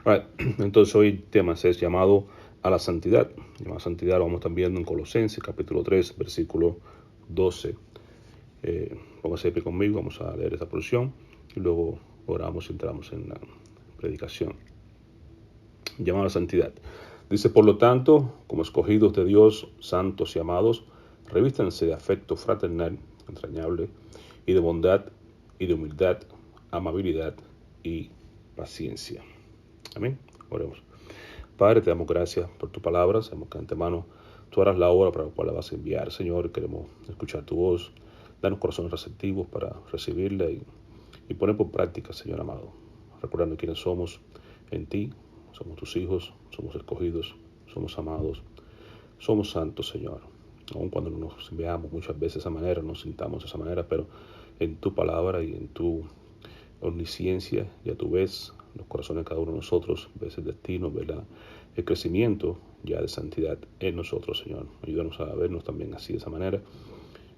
Right. Entonces hoy el tema es llamado a la santidad. Llamado a la santidad lo vamos a estar viendo en Colosenses capítulo 3, versículo 12. Póngase de pie conmigo, vamos a leer esta porción y luego oramos y entramos en la predicación. Llamado a la santidad. Dice, por lo tanto, como escogidos de Dios, santos y amados, revístanse de afecto fraternal, entrañable, y de bondad, y de humildad, amabilidad y paciencia. Amén. Oremos. Padre, te damos gracias por tu palabra. Sabemos que de antemano tú harás la obra para la cual la vas a enviar, Señor. Queremos escuchar tu voz. Danos corazones receptivos para recibirla y poner por práctica, Señor amado. Recordando quiénes somos en ti. Somos tus hijos, somos escogidos, somos amados, somos santos, Señor. Aun cuando no nos veamos muchas veces de esa manera, nos sintamos de esa manera, pero en tu palabra y en tu omnisciencia, ya tú ves los corazones de cada uno de nosotros, ves el destino, ves el crecimiento ya de santidad en nosotros, Señor. Ayúdanos a vernos también así de esa manera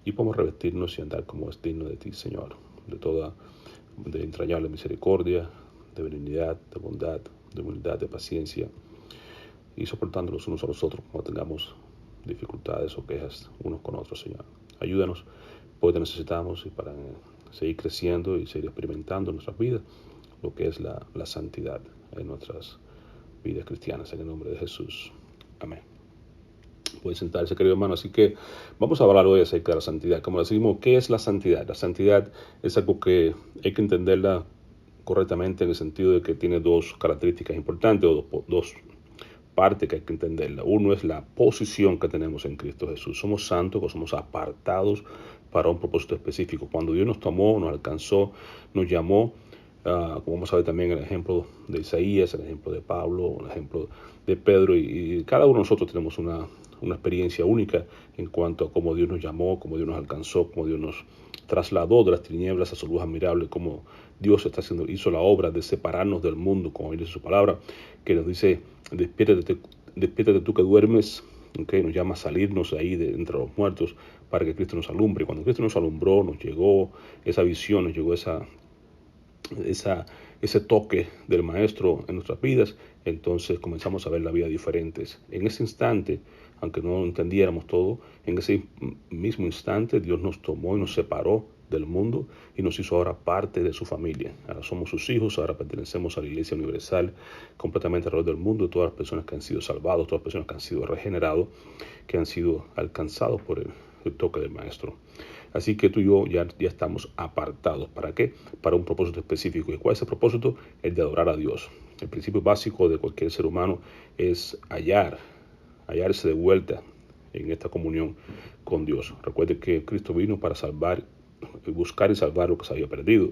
y podemos revestirnos y andar como es digno de ti, Señor, de entrañable misericordia, de benignidad, de bondad, de humildad, de paciencia y soportándonos unos a los otros cuando tengamos dificultades o quejas unos con otros, Señor. Ayúdanos, porque te necesitamos y para seguir creciendo y seguir experimentando en nuestras vidas lo que es la santidad en nuestras vidas cristianas, en el nombre de Jesús. Amén. Puede sentarse, querido hermano. Así que vamos a hablar hoy acerca de la santidad. Como decimos, ¿qué es la santidad? La santidad es algo que hay que entenderla correctamente en el sentido de que tiene dos características importantes o dos partes que hay que entenderla. Uno es la posición que tenemos en Cristo Jesús. Somos santos, o somos apartados para un propósito específico. Cuando Dios nos tomó, nos alcanzó, nos llamó, como vamos a ver también el ejemplo de Isaías, el ejemplo de Pablo, el ejemplo de Pedro, y cada uno de nosotros tenemos una experiencia única en cuanto a cómo Dios nos llamó, cómo Dios nos alcanzó, cómo Dios nos trasladó de las tinieblas a su luz admirable, cómo Dios hizo la obra de separarnos del mundo, como dice su palabra, que nos dice, despiértate tú que duermes, okay, nos llama a salirnos ahí de entre los muertos para que Cristo nos alumbre. Cuando Cristo nos alumbró, nos llegó esa visión, nos llegó ese toque del Maestro en nuestras vidas, entonces comenzamos a ver la vida diferentes. En ese instante, aunque no entendiéramos todo, en ese mismo instante Dios nos tomó y nos separó del mundo y nos hizo ahora parte de su familia. Ahora somos sus hijos, ahora pertenecemos a la Iglesia Universal completamente alrededor del mundo, todas las personas que han sido salvados, todas las personas que han sido regenerados, que han sido alcanzados por el toque del Maestro. Así que tú y yo ya estamos apartados. ¿Para qué? Para un propósito específico. ¿Y cuál es el propósito? El de adorar a Dios. El principio básico de cualquier ser humano es hallarse de vuelta en esta comunión con Dios. Recuerde que Cristo vino para buscar y salvar lo que se había perdido.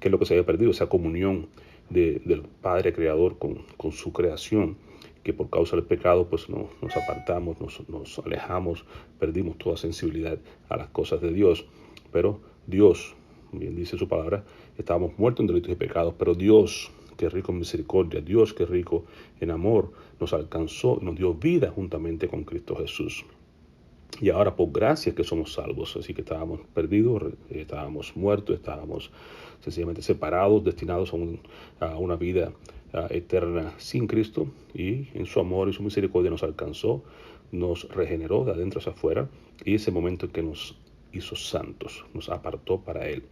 ¿Qué es lo que se había perdido? Esa comunión del Padre Creador con su creación, que por causa del pecado pues nos apartamos, nos alejamos, perdimos toda sensibilidad a las cosas de Dios. Pero Dios, bien dice su palabra, estábamos muertos en delitos y pecados, pero Dios, que es rico en misericordia, Dios que es rico en amor, nos alcanzó y nos dio vida juntamente con Cristo Jesús. Y ahora por gracia que somos salvos. Así que estábamos perdidos, estábamos muertos, estábamos sencillamente separados, destinados a una vida eterna sin Cristo. Y en su amor y su misericordia nos alcanzó, nos regeneró de adentro hacia afuera. Y ese momento en que nos hizo santos, nos apartó para Él.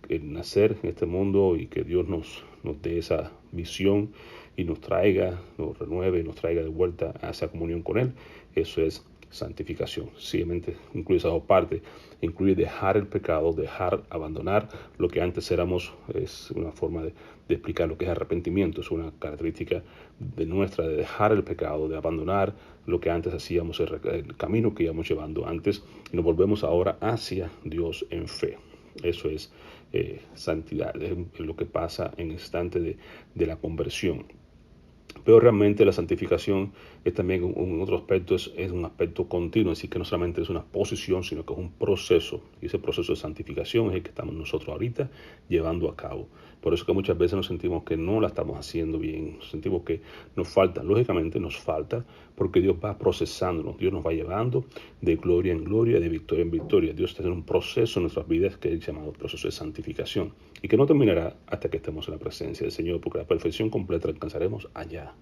El nacer en este mundo y que Dios nos dé esa visión y nos renueve, nos traiga de vuelta a esa comunión con Él, eso es santificación. Simplemente incluye esa parte, incluye dejar el pecado, abandonar lo que antes éramos. Es una forma de explicar lo que es arrepentimiento, es una característica de nuestra, de dejar el pecado, de abandonar lo que antes hacíamos, el camino que íbamos llevando antes, y nos volvemos ahora hacia Dios en fe. Eso es santidad, es lo que pasa en el instante de la conversión. Pero realmente la santificación es también un otro aspecto, es un aspecto continuo, así que no solamente es una posición, sino que es un proceso. Y ese proceso de santificación es el que estamos nosotros ahorita llevando a cabo. Por eso que muchas veces nos sentimos que no la estamos haciendo bien, sentimos que nos falta, lógicamente nos falta, porque Dios va procesándonos, Dios nos va llevando de gloria en gloria, de victoria en victoria. Dios tiene un proceso en nuestras vidas que es llamado proceso de santificación y que no terminará hasta que estemos en la presencia del Señor, porque la perfección completa la alcanzaremos allá,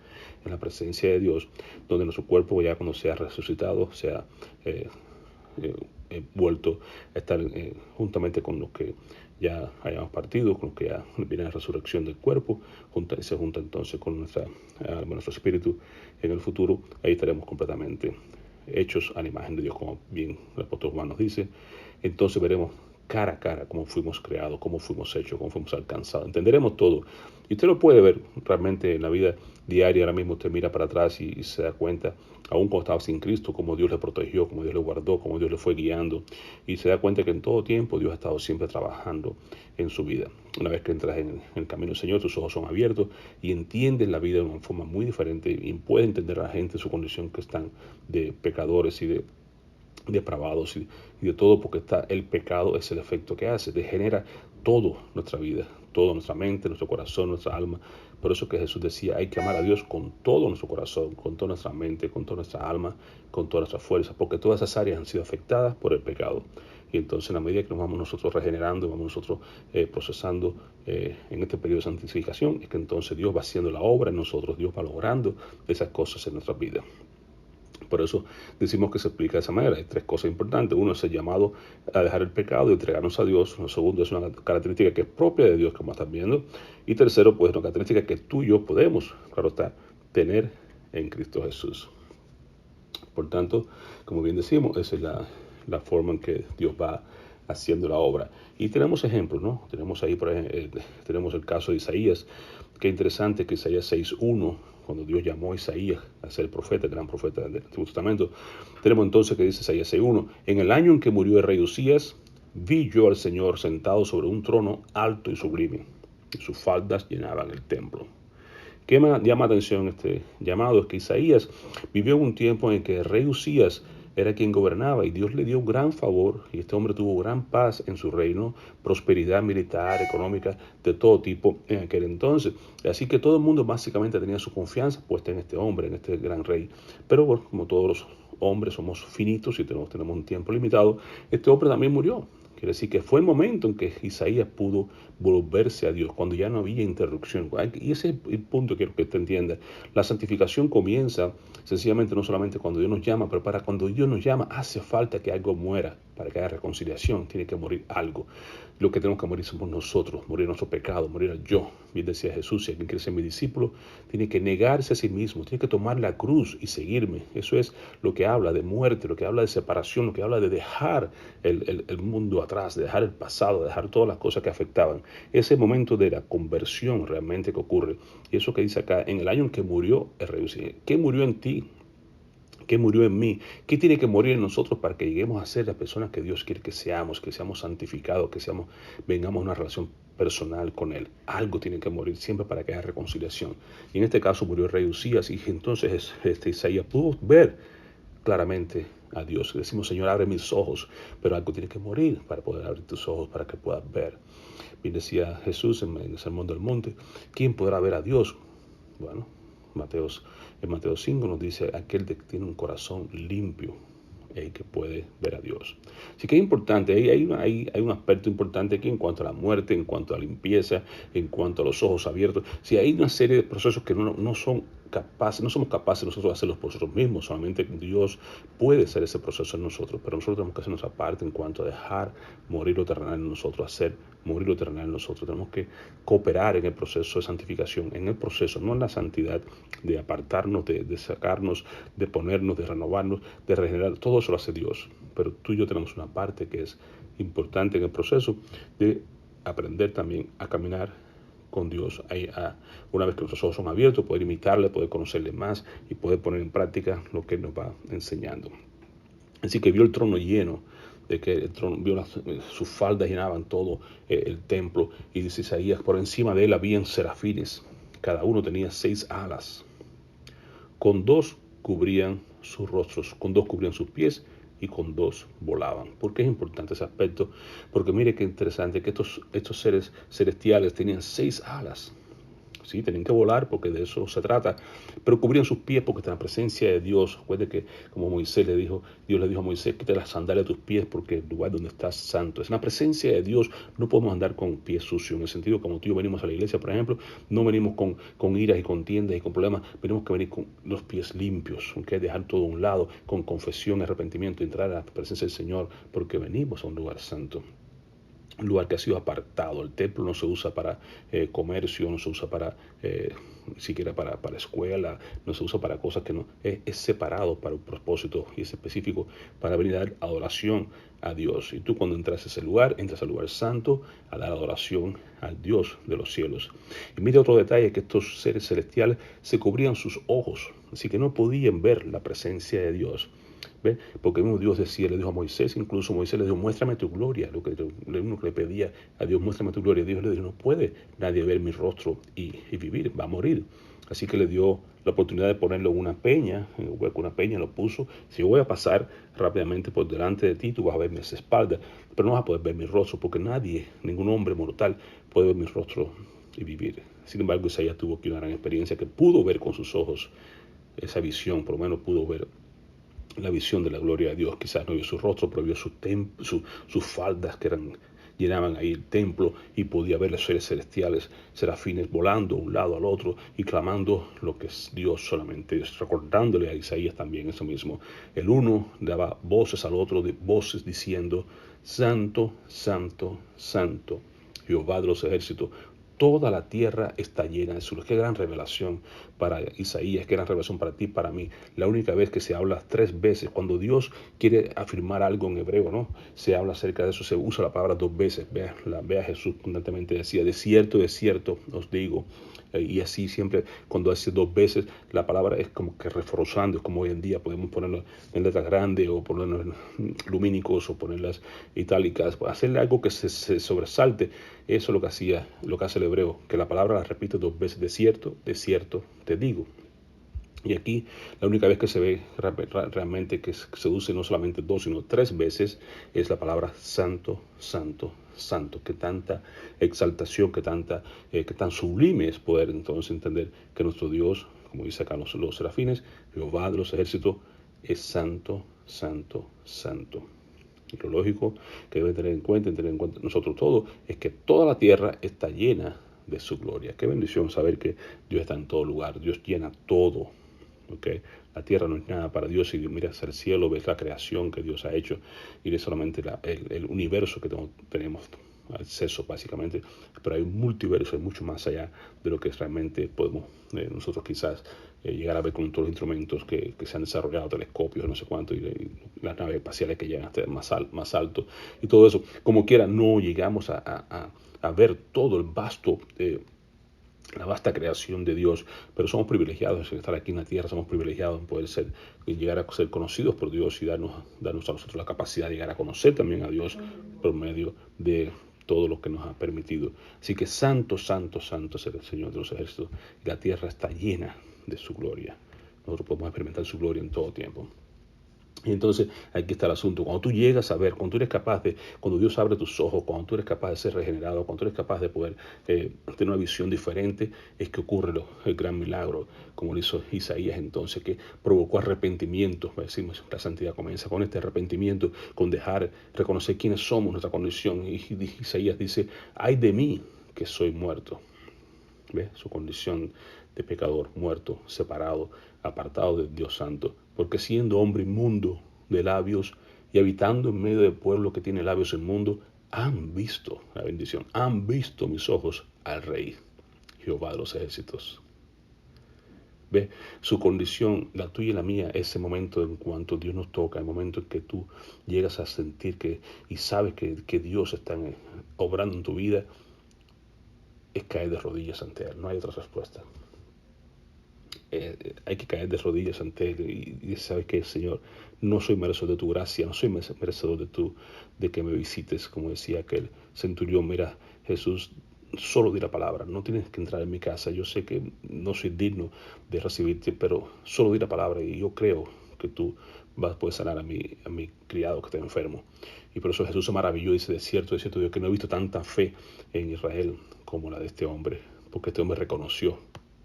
en la presencia de Dios, donde nuestro cuerpo ya cuando sea resucitado, sea vuelto a estar juntamente con los que ya hayamos partido, con los que ya viene la resurrección del cuerpo, se junta entonces con nuestra alma, nuestro espíritu en el futuro. Ahí estaremos completamente hechos a la imagen de Dios, como bien el apóstol Juan nos dice. Entonces veremos cara a cara cómo fuimos creados, cómo fuimos hechos, cómo fuimos alcanzados. Entenderemos todo. Y usted lo puede ver realmente en la vida diaria. Ahora mismo usted mira para atrás y se da cuenta, aún cuando estaba sin Cristo, cómo Dios le protegió, cómo Dios le guardó, cómo Dios le fue guiando. Y se da cuenta que en todo tiempo Dios ha estado siempre trabajando en su vida. Una vez que entras en el camino del Señor, tus ojos son abiertos y entiendes la vida de una forma muy diferente y puedes entender a la gente su condición que están de pecadores y de depravados y de todo, porque el pecado es el efecto que hace, degenera toda nuestra vida, toda nuestra mente, nuestro corazón, nuestra alma. Por eso que Jesús decía, hay que amar a Dios con todo nuestro corazón, con toda nuestra mente, con toda nuestra alma, con toda nuestra fuerza, porque todas esas áreas han sido afectadas por el pecado. Y entonces en la medida que nos vamos nosotros regenerando, vamos nosotros procesando en este periodo de santificación, es que entonces Dios va haciendo la obra en nosotros, Dios va logrando esas cosas en nuestras vidas. Por eso decimos que se explica de esa manera. Hay tres cosas importantes. Uno es el llamado a dejar el pecado y entregarnos a Dios. Lo segundo es una característica que es propia de Dios, como están viendo. Y tercero, pues una característica que tú y yo podemos, claro está, tener en Cristo Jesús. Por tanto, como bien decimos, esa es la forma en que Dios va haciendo la obra. Y tenemos ejemplos, ¿no? Tenemos ahí, por ejemplo, tenemos el caso de Isaías. Qué interesante que Isaías 6:1, cuando Dios llamó a Isaías a ser profeta, el gran profeta del Antiguo Testamento, tenemos entonces que dice Isaías 6:1, en el año en que murió el rey Usías, vi yo al Señor sentado sobre un trono alto y sublime, y sus faldas llenaban el templo. ¿Qué me llama atención este llamado? Es que Isaías vivió en un tiempo en que el rey Usías era quien gobernaba y Dios le dio un gran favor y este hombre tuvo gran paz en su reino, prosperidad militar, económica, de todo tipo en aquel entonces. Así que todo el mundo básicamente tenía su confianza puesta en este hombre, en este gran rey. Pero bueno, como todos los hombres somos finitos y tenemos un tiempo limitado, este hombre también murió. Quiere decir que fue el momento en que Isaías pudo volverse a Dios, cuando ya no había interrupción. Y ese es el punto que quiero que usted entienda. La santificación comienza sencillamente no solamente cuando Dios nos llama, pero para cuando Dios nos llama hace falta que algo muera, para que haya reconciliación, tiene que morir algo. Lo que tenemos que morir somos nosotros, morir nuestro pecado, morir al yo. Bien decía Jesús, si alguien quiere ser mi discípulo, tiene que negarse a sí mismo, tiene que tomar la cruz y seguirme. Eso es lo que habla de muerte, lo que habla de separación, lo que habla de dejar el mundo atrás, de dejar el pasado, de dejar todas las cosas que afectaban. Ese momento de la conversión realmente que ocurre. Y eso que dice acá, en el año en que murió el rey Usías. ¿Qué murió en ti? ¿Qué murió en mí? ¿Qué tiene que morir en nosotros para que lleguemos a ser las personas que Dios quiere que seamos santificados, vengamos a una relación personal con Él? Algo tiene que morir siempre para que haya reconciliación. Y en este caso murió el rey Usías y entonces Isaías pudo ver claramente a Dios. Decimos, Señor, abre mis ojos, pero algo tiene que morir para poder abrir tus ojos, para que puedas ver. Bien decía Jesús en el Sermón del Monte, ¿quién podrá ver a Dios? Bueno, en Mateo 5 nos dice aquel que tiene un corazón limpio, el que puede ver a Dios. Así que es importante, hay un aspecto importante aquí en cuanto a la muerte, en cuanto a la limpieza, en cuanto a los ojos abiertos. Si hay una serie de procesos que no somos capaces nosotros de hacerlos por nosotros mismos, solamente Dios puede hacer ese proceso en nosotros, pero nosotros tenemos que hacer nuestra parte en cuanto a dejar morir lo terrenal en nosotros, hacer morir lo terrenal en nosotros. Tenemos que cooperar en el proceso de santificación, en el proceso, no en la santidad, de apartarnos, de sacarnos, de ponernos, de renovarnos, de regenerar. Todo eso lo hace Dios, pero tú y yo tenemos una parte que es importante en el proceso de aprender también a caminar con Dios. Una vez que nuestros ojos son abiertos, poder imitarle, poder conocerle más y poder poner en práctica lo que Él nos va enseñando. Así que vio el trono lleno, de que el trono, sus faldas llenaban todo el templo. Y dice Isaías, por encima de él habían serafines, cada uno tenía 6 alas. Con 2 cubrían sus rostros, con 2 cubrían sus pies y con 2 volaban. ¿Por qué es importante ese aspecto? Porque mire qué interesante que estos seres celestiales tenían 6 alas. Sí, tenían que volar porque de eso se trata, pero cubrían sus pies porque está en la presencia de Dios. Recuerde que como Moisés le dijo, Dios le dijo a Moisés, quita las sandalias de tus pies porque el lugar donde estás santo. Es en la presencia de Dios, no podemos andar con pies sucios, en el sentido como tú y yo venimos a la iglesia, por ejemplo, no venimos con iras y contiendas y con problemas, venimos que venir con los pies limpios, ¿okay? Dejar todo a un lado, con confesión, arrepentimiento, entrar a la presencia del Señor, porque venimos a un lugar santo. Un lugar que ha sido apartado. El templo no se usa para comercio, no se usa para siquiera para escuela, no se usa para cosas que no. Es separado para un propósito y es específico para venir a dar adoración a Dios. Y tú cuando entras a ese lugar, entras al lugar santo a dar adoración al Dios de los cielos. Y mire otro detalle, que estos seres celestiales se cubrían sus ojos, así que no podían ver la presencia de Dios. ¿Ve? Porque mismo Dios decía, le dijo a Moisés, incluso Moisés le dijo, muéstrame tu gloria, lo que uno le pedía a Dios, muéstrame tu gloria. Dios le dijo, no puede nadie ver mi rostro y vivir, va a morir. Así que le dio la oportunidad de ponerlo en una peña, en un hueco, una peña, lo puso. Si yo voy a pasar rápidamente por delante de ti, tú vas a ver mis espaldas, pero no vas a poder ver mi rostro, porque nadie, ningún hombre mortal puede ver mi rostro y vivir. Sin embargo, Isaías tuvo aquí una gran experiencia que pudo ver con sus ojos esa visión, por lo menos pudo ver la visión de la gloria de Dios. Quizás no vio su rostro, pero vio sus faldas que llenaban ahí el templo, y podía ver los seres celestiales, serafines, volando de un lado al otro y clamando lo que es Dios solamente, recordándole a Isaías también eso mismo. El uno daba voces al otro, voces diciendo, Santo, Santo, Santo, Jehová de los ejércitos. Toda la tierra está llena de su luz. Qué gran revelación para Isaías, qué gran revelación para ti, para mí. La única vez que se habla 3 veces, cuando Dios quiere afirmar algo en hebreo, ¿no? Se habla acerca de eso, se usa la palabra 2 veces. Vea Jesús constantemente decía, de cierto os digo. Y así siempre, cuando hace 2 veces, la palabra es como que reforzando, es como hoy en día podemos ponerlo en letras grandes o ponerlo en lumínicos o ponerlas itálicas, hacerle algo que se sobresalte. Eso es lo que hace el hebreo, que la palabra la repite 2 veces, de cierto te digo. Y aquí la única vez que se ve realmente que se use no solamente 2, sino 3 veces es la palabra santo, santo, santo. Que tanta exaltación, que tan sublime es poder entonces entender que nuestro Dios, como dice acá los serafines, Jehová de los ejércitos, es santo, santo, santo. Y lo lógico que debe tener en cuenta nosotros todos, es que toda la tierra está llena de su gloria. Qué bendición saber que Dios está en todo lugar, Dios llena todo. Okay. La tierra no es nada para Dios. Si miras al cielo, ves la creación que Dios ha hecho y es solamente el universo que tenemos acceso básicamente, pero hay un multiverso, hay mucho más allá de lo que realmente podemos nosotros quizás llegar a ver con todos los instrumentos que se han desarrollado, telescopios, no sé cuánto, y las naves espaciales que llegan hasta más alto y todo eso. Como quiera, no llegamos a ver todo el vasto la vasta creación de Dios, pero somos privilegiados en estar aquí en la tierra, somos privilegiados en poder llegar a ser conocidos por Dios y darnos a nosotros la capacidad de llegar a conocer también a Dios por medio de todo lo que nos ha permitido. Así que santo, santo, santo es el Señor de los ejércitos. La tierra está llena de su gloria. Nosotros podemos experimentar su gloria en todo tiempo. Y entonces aquí está el asunto. Cuando tú llegas a ver, cuando Dios abre tus ojos, cuando tú eres capaz de ser regenerado, cuando tú eres capaz de poder tener una visión diferente, es que ocurre el gran milagro, como lo hizo Isaías entonces, que provocó arrepentimiento. Decimos, la santidad comienza con este arrepentimiento, con reconocer quiénes somos, nuestra condición. Y Isaías dice, ay de mí que soy muerto. ¿Ve? Su condición de pecador, muerto, separado, apartado de Dios Santo, porque siendo hombre inmundo de labios y habitando en medio del pueblo que tiene labios inmundos, han visto la bendición, han visto mis ojos al Rey, Jehová de los ejércitos. Ve, su condición, la tuya y la mía, ese momento en cuanto Dios nos toca, el momento en que tú llegas a sentir y sabes que Dios está obrando en tu vida, es caer de rodillas ante Él, no hay otra respuesta. Hay que caer de rodillas ante Él y sabes que, Señor, no soy merecedor de tu gracia, no soy merecedor de que me visites, como decía aquel centurión. Mira, Jesús, solo di la palabra, no tienes que entrar en mi casa, yo sé que no soy digno de recibirte, pero solo di la palabra y yo creo que tú puedes sanar a mi criado que está enfermo. Y por eso Jesús se maravilló y dice, de cierto, Dios, que no he visto tanta fe en Israel como la de este hombre, porque este hombre reconoció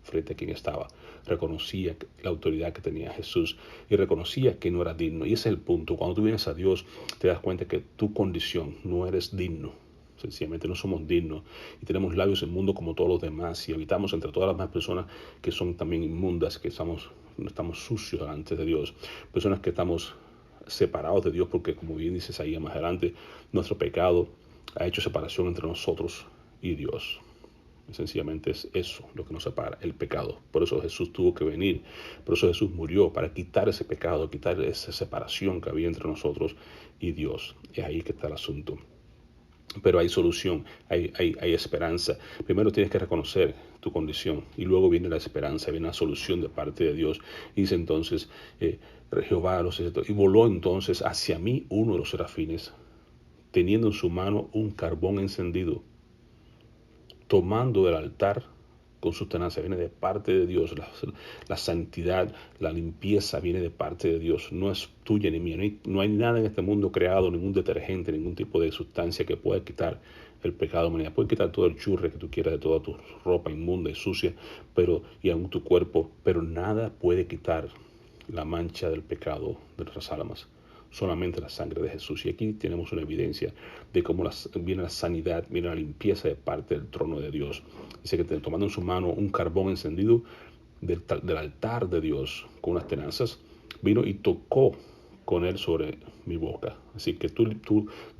frente a quien estaba, reconocía la autoridad que tenía Jesús y reconocía que no era digno. Y ese es el punto. Cuando tú vienes a Dios, te das cuenta que tu condición no eres digno. Sencillamente no somos dignos y tenemos labios inmundos como todos los demás y habitamos entre todas las demás personas que son también inmundas, que estamos sucios delante de Dios, personas que estamos separados de Dios porque, como bien dice ahí más adelante, nuestro pecado ha hecho separación entre nosotros y Dios. Sencillamente es eso lo que nos separa, el pecado. Por eso Jesús tuvo que venir, por eso Jesús murió, para quitar ese pecado, quitar esa separación que había entre nosotros y Dios. Es ahí que está el asunto. Pero hay solución, hay esperanza. Primero tienes que reconocer tu condición y luego viene la esperanza, viene la solución de parte de Dios. Y dice entonces, Jehová los ejércitos, y voló entonces hacia mí uno de los serafines, teniendo en su mano un carbón encendido, tomando del altar con sustancia, viene de parte de Dios. La santidad, la limpieza viene de parte de Dios, no es tuya ni mía. No hay nada en este mundo creado, ningún detergente, ningún tipo de sustancia que pueda quitar el pecado de humanidad. Puede quitar todo el churre que tú quieras de toda tu ropa inmunda y sucia, y aún tu cuerpo, pero nada puede quitar la mancha del pecado de nuestras almas. Solamente la sangre de Jesús. Y aquí tenemos una evidencia de cómo viene la sanidad, viene la limpieza de parte del trono de Dios. Dice que tomando en su mano un carbón encendido del altar de Dios con unas tenazas, vino y tocó con él sobre mi boca. Así que tu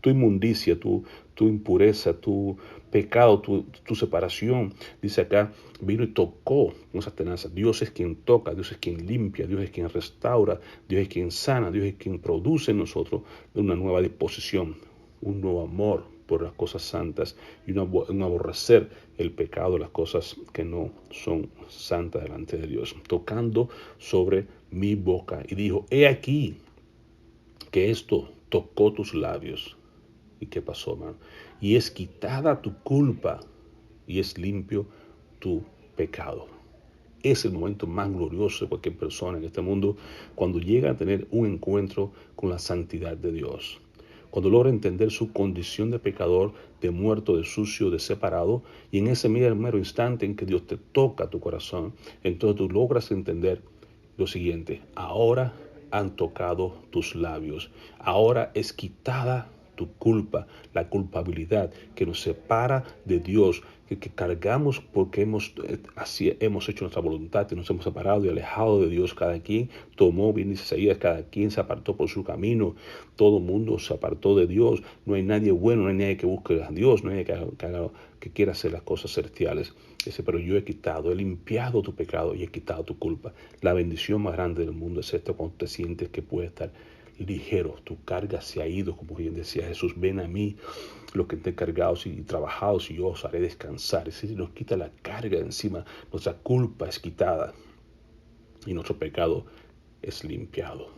inmundicia, tu impureza, tu pecado, tu separación, dice acá, vino y tocó con esas tenazas. Dios es quien toca, Dios es quien limpia, Dios es quien restaura, Dios es quien sana, Dios es quien produce en nosotros una nueva disposición, un nuevo amor por las cosas santas y un aborrecer el pecado, las cosas que no son santas delante de Dios, tocando sobre mi boca y dijo, he aquí que esto tocó tus labios. ¿Y qué pasó, hermano? Y es quitada tu culpa y es limpio tu pecado. Es el momento más glorioso de cualquier persona en este mundo cuando llega a tener un encuentro con la santidad de Dios. Cuando logra entender su condición de pecador, de muerto, de sucio, de separado, y en ese mero instante en que Dios te toca tu corazón, entonces tú logras entender lo siguiente: ahora han tocado tus labios, ahora es quitada tu culpa, la culpabilidad que nos separa de Dios, que cargamos porque así hemos hecho nuestra voluntad y nos hemos separado y alejado de Dios. Cada quien tomó, bien dice Isaías, cada quien se apartó por su camino, todo mundo se apartó de Dios. No hay nadie bueno, no hay nadie que busque a Dios, no hay nadie que quiera hacer las cosas celestiales. Dice, pero yo he limpiado tu pecado y he quitado tu culpa. La bendición más grande del mundo es esta, cuando te sientes que puedes estar ligero, tu carga se ha ido, como bien decía Jesús, ven a mí, los que estén cargados y trabajados, y yo os haré descansar. Es decir, nos quita la carga de encima, nuestra culpa es quitada y nuestro pecado es limpiado.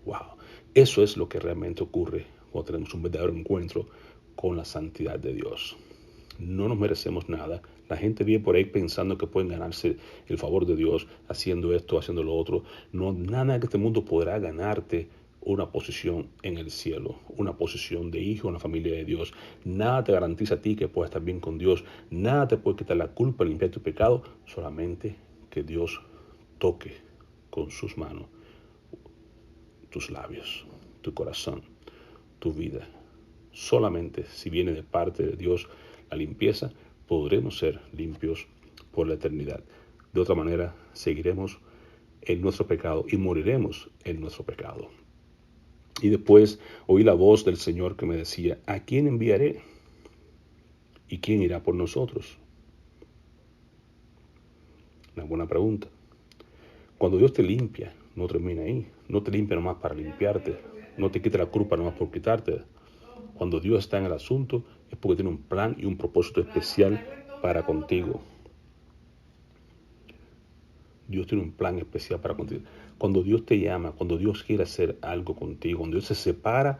Wow, eso es lo que realmente ocurre cuando tenemos un verdadero encuentro con la santidad de Dios. No nos merecemos nada. La gente vive por ahí pensando que pueden ganarse el favor de Dios haciendo esto, haciendo lo otro. No, nada en este mundo podrá ganarte una posición en el cielo, una posición de hijo en la familia de Dios. Nada te garantiza a ti que puedas estar bien con Dios. Nada te puede quitar la culpa, limpiar tu pecado. Solamente que Dios toque con sus manos tus labios, tu corazón, tu vida. Solamente si viene de parte de Dios la limpieza, podremos ser limpios por la eternidad. De otra manera, seguiremos en nuestro pecado y moriremos en nuestro pecado. Y después oí la voz del Señor que me decía, ¿a quién enviaré? ¿Y quién irá por nosotros? Una buena pregunta. Cuando Dios te limpia, no termina ahí. No te limpia nomás para limpiarte. No te quita la culpa nomás por quitarte. Cuando Dios está en el asunto, es porque tiene un plan y un propósito especial para contigo. Dios tiene un plan especial para contigo. Cuando Dios te llama, cuando Dios quiere hacer algo contigo, cuando Dios te separa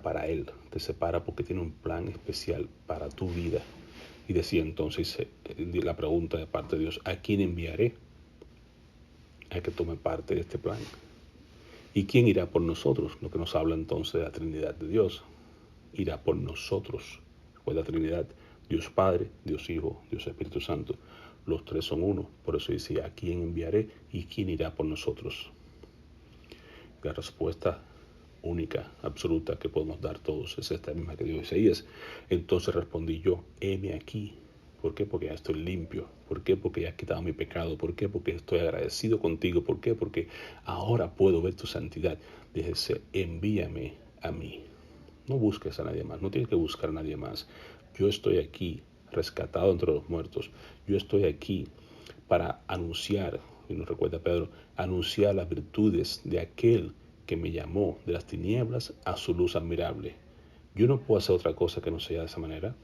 para Él. Te separa porque tiene un plan especial para tu vida. Y decía entonces la pregunta de parte de Dios, ¿a quién enviaré? A que tome parte de este plan. ¿Y quién irá por nosotros? Lo que nos habla entonces de la Trinidad de Dios. Irá por nosotros. Pues la Trinidad, Dios Padre, Dios Hijo, Dios Espíritu Santo. Los tres son uno. Por eso dice, ¿a quién enviaré y quién irá por nosotros? La respuesta única, absoluta que podemos dar todos es esta misma que dio Isaías. Entonces respondí yo, heme aquí. ¿Por qué? Porque ya estoy limpio. ¿Por qué? Porque ya has quitado mi pecado. ¿Por qué? Porque estoy agradecido contigo. ¿Por qué? Porque ahora puedo ver tu santidad. Dice, envíame a mí. No busques a nadie más. No tienes que buscar a nadie más. Yo estoy aquí, rescatado entre los muertos. Yo estoy aquí para anunciar, y nos recuerda Pedro, anunciar las virtudes de aquel que me llamó de las tinieblas a su luz admirable. Yo no puedo hacer otra cosa que no sea de esa manera.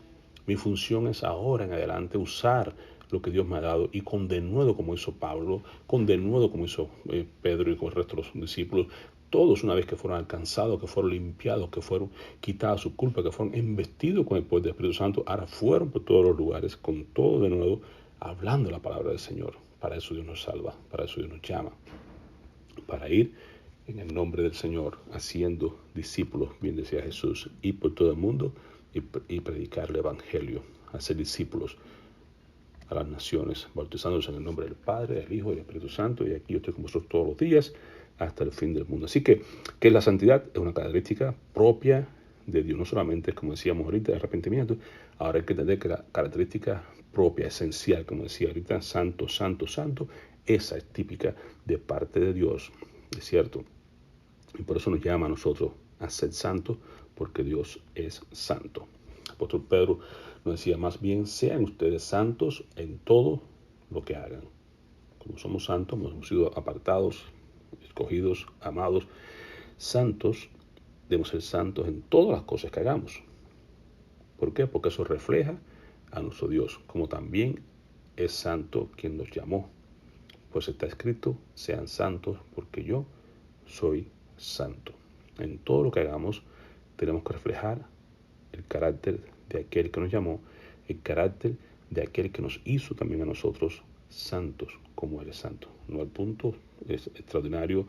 Mi función es ahora en adelante usar lo que Dios me ha dado y con denuedo como hizo Pablo, con denuedo como hizo Pedro y con el resto de los discípulos, todos una vez que fueron alcanzados, que fueron limpiados, que fueron quitadas su culpa, que fueron investidos con el poder del Espíritu Santo, ahora fueron por todos los lugares con todo de nuevo, hablando la palabra del Señor. Para eso Dios nos salva, para eso Dios nos llama, para ir en el nombre del Señor, haciendo discípulos, bien decía Jesús, y por todo el mundo y predicar el Evangelio, hacer discípulos a las naciones, bautizándose en el nombre del Padre, del Hijo y del Espíritu Santo, y aquí yo estoy con vosotros todos los días hasta el fin del mundo. Así que la santidad es una característica propia de Dios, no solamente, como decíamos ahorita, el arrepentimiento, ahora hay que entender que la característica propia, esencial, como decía ahorita, santo, santo, santo, esa es típica de parte de Dios, ¿es cierto? Y por eso nos llama a nosotros a ser santos, porque Dios es santo. El apóstol Pedro nos decía más bien, sean ustedes santos en todo lo que hagan. Como somos santos, hemos sido apartados, escogidos, amados, santos, debemos ser santos en todas las cosas que hagamos. ¿Por qué? Porque eso refleja a nuestro Dios, como también es santo quien nos llamó. Pues está escrito, sean santos porque yo soy santo. En todo lo que hagamos tenemos que reflejar el carácter de aquel que nos llamó, el carácter de aquel que nos hizo también a nosotros santos como Él es santo. No al punto es extraordinario,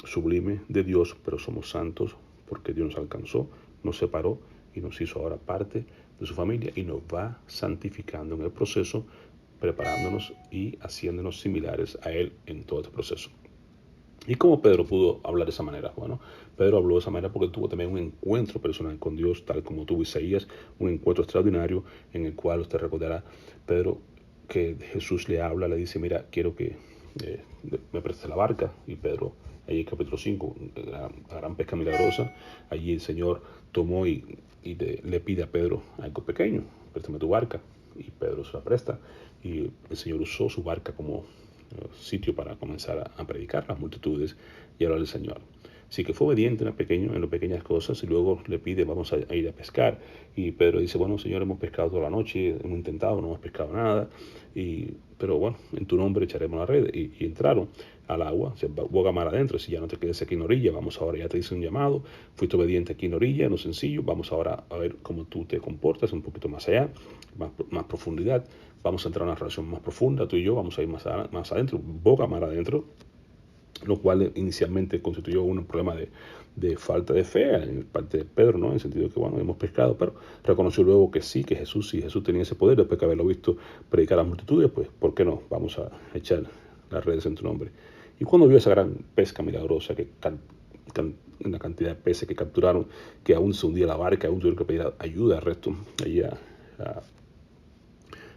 sublime de Dios, pero somos santos porque Dios nos alcanzó, nos separó y nos hizo ahora parte de su familia y nos va santificando en el proceso, preparándonos y haciéndonos similares a Él en todo este proceso. ¿Y cómo Pedro pudo hablar de esa manera? Bueno, Pedro habló de esa manera porque tuvo también un encuentro personal con Dios, tal como tuvo Isaías, un encuentro extraordinario en el cual usted recordará, Pedro, que Jesús le habla, le dice, mira, quiero que me prestes la barca. Y Pedro, ahí en capítulo 5, la gran pesca milagrosa, allí el Señor tomó y le pide a Pedro algo pequeño, préstame tu barca. Y Pedro se la presta y el Señor usó su barca como sitio para comenzar a predicar a las multitudes y hablar del Señor. Así que fue obediente en las pequeñas cosas y luego le pide, vamos a ir a pescar. Y Pedro dice, bueno, Señor, hemos pescado toda la noche, hemos intentado, no hemos pescado nada. Pero bueno, en tu nombre echaremos la red. Y entraron al agua, se boga mar adentro, si ya no te quedes aquí en orilla, vamos ahora, ya te hice un llamado, fuiste obediente aquí en orilla, en lo sencillo, vamos ahora a ver cómo tú te comportas un poquito más allá, más profundidad. Vamos a entrar en una relación más profunda, tú y yo, vamos a ir más adentro, boga mar adentro, lo cual inicialmente constituyó un problema de falta de fe en parte de Pedro, ¿no? En el sentido de que, bueno, hemos pescado, pero reconoció luego que sí, que Jesús tenía ese poder, después de haberlo visto predicar a las multitudes, pues, ¿por qué no? Vamos a echar las redes en tu nombre. Y cuando vio esa gran pesca milagrosa, una cantidad de peces que capturaron, que aún se hundía la barca, aún tuvieron que pedir ayuda al resto, allí a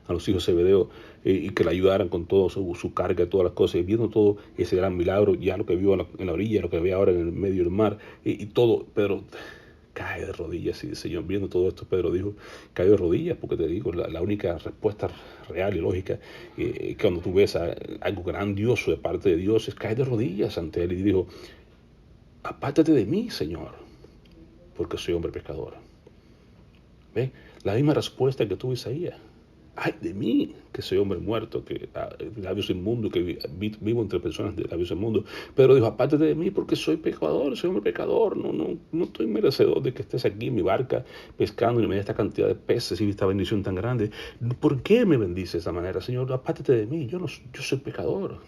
los hijos de Zebedeo y que le ayudaran con todo su carga, todas las cosas, y viendo todo ese gran milagro, ya lo que vio en la orilla, lo que ve ahora en el medio del mar, y todo, Pedro cae de rodillas y dice, Señor, viendo todo esto, Pedro dijo, cae de rodillas, porque te digo, la única respuesta real y lógica, que cuando tú ves algo grandioso de parte de Dios, es caer de rodillas ante Él, y dijo, apártate de mí, Señor, porque soy hombre pecador. ¿Ve? La misma respuesta que tuvo Isaías. Ay de mí, que soy hombre muerto, que labios inmundos, que vivo entre personas de labios inmundos. Pero dijo, apártate de mí porque soy pecador, soy hombre pecador, no estoy merecedor de que estés aquí en mi barca pescando y me des esta cantidad de peces y esta bendición tan grande. ¿Por qué me bendice de esa manera, Señor? Apártate de mí, yo soy pecador.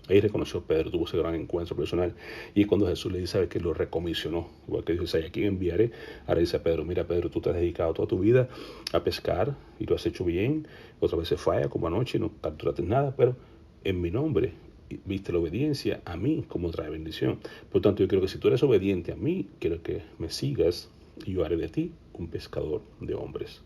Ahí reconoció Pedro, tuvo ese gran encuentro personal. Y cuando Jesús le dice, ¿sabe qué? Lo recomisionó. Igual que dice, ¿a quién enviaré? Ahora dice a Pedro, mira Pedro, tú te has dedicado toda tu vida a pescar y lo has hecho bien. Otras veces falla, como anoche, no capturaste nada, pero en mi nombre viste la obediencia a mí como trae bendición. Por tanto, yo creo que si tú eres obediente a mí, quiero que me sigas y yo haré de ti un pescador de hombres.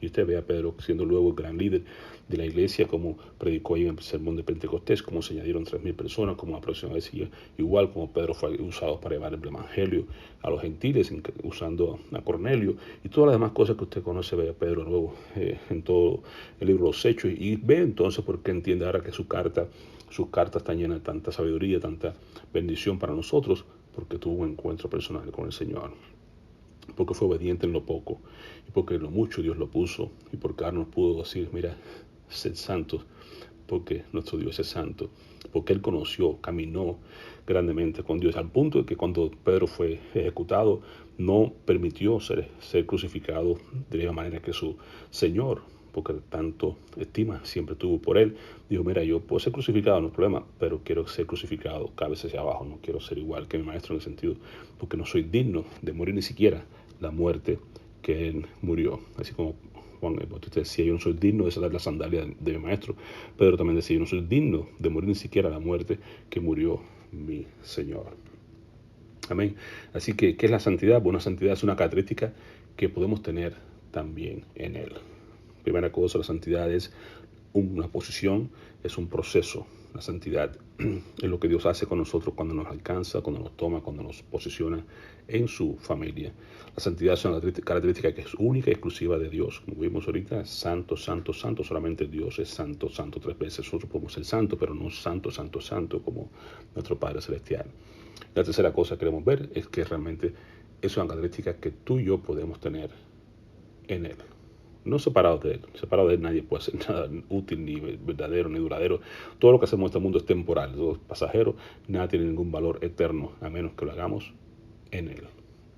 Y usted ve a Pedro siendo luego el gran líder de la iglesia, como predicó ahí en el sermón de Pentecostés, como se añadieron 3.000 personas, como aproximadamente igual como Pedro fue usado para llevar el evangelio a los gentiles, usando a Cornelio, y todas las demás cosas que usted conoce, ve a Pedro luego en todo el libro de los Hechos, y ve entonces por qué entiende ahora que sus cartas están llenas de tanta sabiduría, tanta bendición para nosotros, porque tuvo un encuentro personal con el Señor, porque fue obediente en lo poco, y porque en lo mucho Dios lo puso, y porque ahora nos pudo decir, mira, sed santos, porque nuestro Dios es santo, porque Él conoció, caminó grandemente con Dios, al punto de que cuando Pedro fue ejecutado, no permitió ser crucificado de la misma manera que su Señor, porque tanto estima siempre tuvo por Él. Dijo, mira, yo puedo ser crucificado, no hay problema, pero quiero ser crucificado cabeza hacia abajo, no quiero ser igual que mi maestro en el sentido, porque no soy digno de morir ni siquiera la muerte que Él murió. Así como Juan el Bautista decía, yo no soy digno de sacar la sandalia de mi maestro. Pedro también decía, yo no soy digno de morir ni siquiera la muerte que murió mi Señor. Amén. Así que, ¿qué es la santidad? Bueno, la santidad es una característica que podemos tener también en Él. Primera cosa, la santidad es una posición, es un proceso. La santidad es lo que Dios hace con nosotros cuando nos alcanza, cuando nos toma, cuando nos posiciona en su familia. La santidad es una característica que es única y exclusiva de Dios. Como vimos ahorita, santo, santo, santo. Solamente Dios es santo, santo 3 veces. Nosotros podemos ser santos, pero no santo, santo, santo como nuestro Padre Celestial. La tercera cosa que queremos ver es que realmente es una característica que tú y yo podemos tener en Él. No separados de Él. Separados de Él nadie puede hacer nada útil, ni verdadero, ni duradero. Todo lo que hacemos en este mundo es temporal, todo es pasajero, nada tiene ningún valor eterno, a menos que lo hagamos en Él.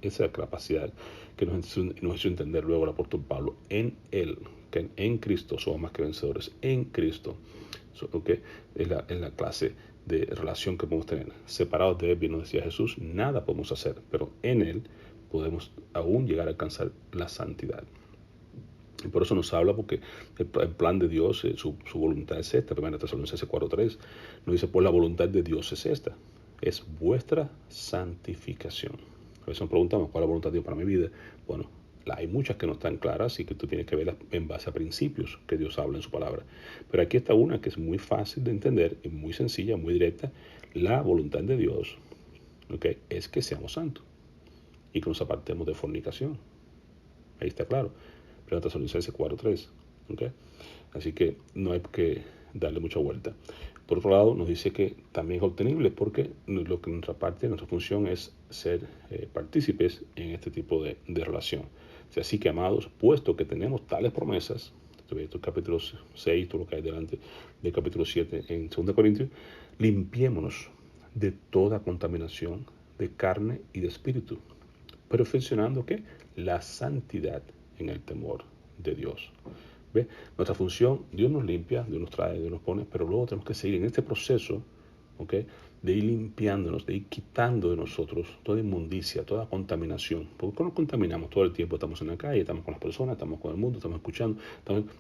Esa es la capacidad que nos hizo entender luego el apóstol Pablo. En Él, que en Cristo somos más que vencedores. En Cristo. Okay, es la clase de relación que podemos tener. Separados de Él, bien nos decía Jesús, nada podemos hacer, pero en Él podemos aún llegar a alcanzar la santidad. Y por eso nos habla, porque el plan de Dios, su voluntad es esta. 1 Tesalonicenses 4:3 nos dice, pues la voluntad de Dios es esta, es vuestra santificación. A veces nos preguntamos, ¿cuál es la voluntad de Dios para mi vida? Bueno, hay muchas que no están claras y que tú tienes que verlas en base a principios que Dios habla en su palabra. Pero aquí está una que es muy fácil de entender, y muy sencilla, muy directa. La voluntad de Dios, ¿okay?, es que seamos santos y que nos apartemos de fornicación. Ahí está claro. 1 Tesalonicenses 4:3. ¿Okay? Así que no hay que darle mucha vuelta. Por otro lado, nos dice que también es obtenible porque lo que nuestra parte, nuestra función es ser partícipes en este tipo de relación. Así que, amados, puesto que tenemos tales promesas, esto capítulo 6, todo lo que hay delante del capítulo 7 en 2 Corintios, limpiémonos de toda contaminación de carne y de espíritu, perfeccionando ¿qué? La santidad en el temor de Dios. ¿Ve? Nuestra función, Dios nos limpia, Dios nos trae, Dios nos pone, pero luego tenemos que seguir en este proceso, ¿okay?, de ir limpiándonos, de ir quitando de nosotros toda inmundicia, toda contaminación. Porque nos contaminamos todo el tiempo, estamos en la calle, estamos con las personas, estamos con el mundo, estamos escuchando,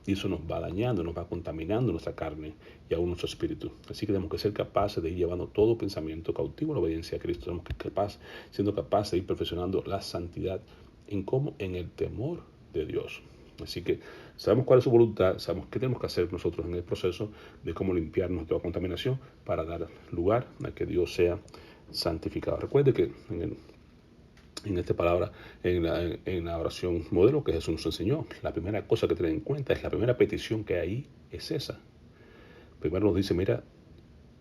y eso nos va dañando, nos va contaminando nuestra carne y aún nuestro espíritu. Así que tenemos que ser capaces de ir llevando todo pensamiento cautivo a la obediencia a Cristo. Tenemos que ser siendo capaces de ir perfeccionando la santidad en cómo, en el temor de Dios. Así que sabemos cuál es su voluntad, sabemos qué tenemos que hacer nosotros en el proceso de cómo limpiarnos de toda contaminación para dar lugar a que Dios sea santificado. Recuerde que en esta palabra, en la oración modelo que Jesús nos enseñó, la primera cosa que tener en cuenta es la primera petición que hay ahí, es esa. Primero nos dice, mira,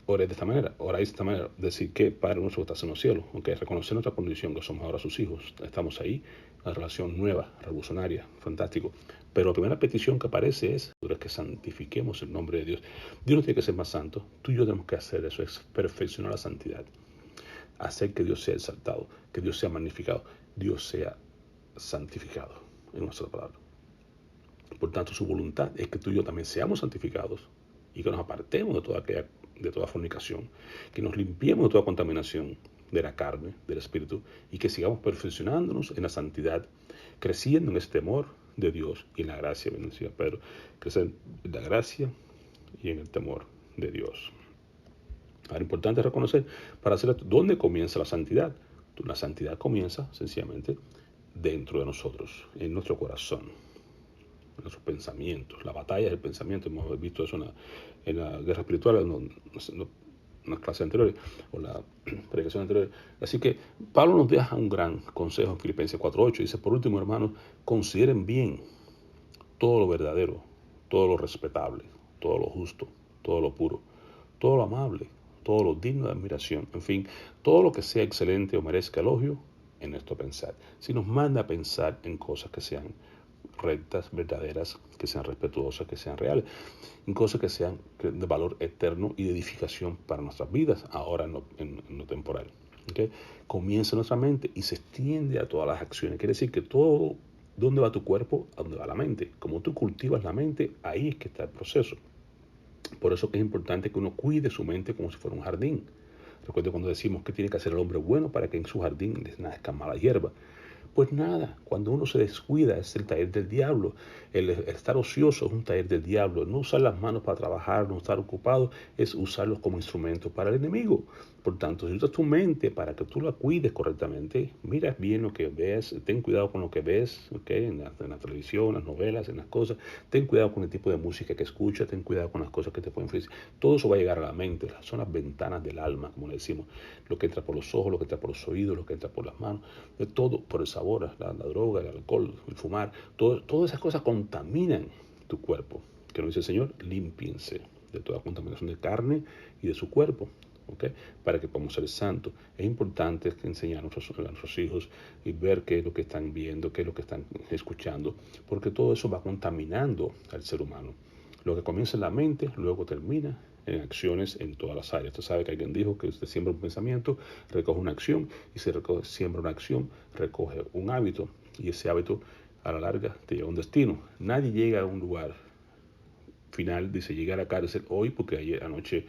oréis de esta manera, oráis de esta manera, decir que Padre nuestro que estás en los cielos, aunque reconocer nuestra condición, que somos ahora sus hijos, estamos ahí, una relación nueva, revolucionaria, fantástico. Pero la primera petición que aparece es que santifiquemos el nombre de Dios. Dios no tiene que ser más santo, tú y yo tenemos que hacer eso, es perfeccionar la santidad, hacer que Dios sea exaltado, que Dios sea magnificado, Dios sea santificado en nuestra palabra. Por tanto, su voluntad es que tú y yo también seamos santificados y que nos apartemos de toda aquella de toda fornicación, que nos limpiemos de toda contaminación de la carne, del espíritu, y que sigamos perfeccionándonos en la santidad, creciendo en este temor de Dios y en la gracia, bendecida Pedro, crecer en la gracia y en el temor de Dios. Ahora, importante reconocer, para hacer esto, ¿dónde comienza la santidad? La santidad comienza sencillamente dentro de nosotros, en nuestro corazón, en nuestros pensamientos. La batalla es el pensamiento, hemos visto eso en la guerra espiritual, en las clases anteriores o la predicación anterior. Así que Pablo nos deja un gran consejo en Filipenses 4:8. Dice, por último, hermanos, consideren bien todo lo verdadero, todo lo respetable, todo lo justo, todo lo puro, todo lo amable, todo lo digno de admiración, en fin, todo lo que sea excelente o merezca elogio, en esto pensar. Si nos manda a pensar en cosas que sean rectas, verdaderas, que sean respetuosas, que sean reales, en cosas que sean de valor eterno y de edificación para nuestras vidas, ahora en lo temporal. ¿Okay? Comienza nuestra mente y se extiende a todas las acciones. Quiere decir que todo, ¿dónde va tu cuerpo? ¿A dónde va la mente? Como tú cultivas la mente, ahí es que está el proceso. Por eso que es importante que uno cuide su mente como si fuera un jardín. Recuerda cuando decimos que tiene que hacer el hombre bueno para que en su jardín les nazca mala hierba. Pues nada, cuando uno se descuida es el taller del diablo. El estar ocioso es un taller del diablo. No usar las manos para trabajar, no estar ocupado, es usarlos como instrumento para el enemigo. Por tanto, si usas tu mente para que tú la cuides correctamente, miras bien lo que ves, ten cuidado con lo que ves, ¿okay? en la televisión, en las novelas, en las cosas. Ten cuidado con el tipo de música que escuchas, ten cuidado con las cosas que te pueden influir. Todo eso va a llegar a la mente, son las ventanas del alma, como le decimos. Lo que entra por los ojos, lo que entra por los oídos, lo que entra por las manos, todo por el sabor, la droga, el alcohol, el fumar. Todas esas cosas contaminan tu cuerpo. Que nos dice el Señor, límpiense de toda contaminación de carne y de su cuerpo. ¿Okay? Para que podamos ser santos. Es importante enseñar a nuestros hijos y ver qué es lo que están viendo, qué es lo que están escuchando, porque todo eso va contaminando al ser humano. Lo que comienza en la mente, luego termina en acciones en todas las áreas. Usted sabe que alguien dijo que usted siembra un pensamiento, recoge una acción, y si siembra una acción, recoge un hábito, y ese hábito a la larga te lleva a un destino. Nadie llega a un lugar final, dice, llegué a la cárcel hoy porque ayer anoche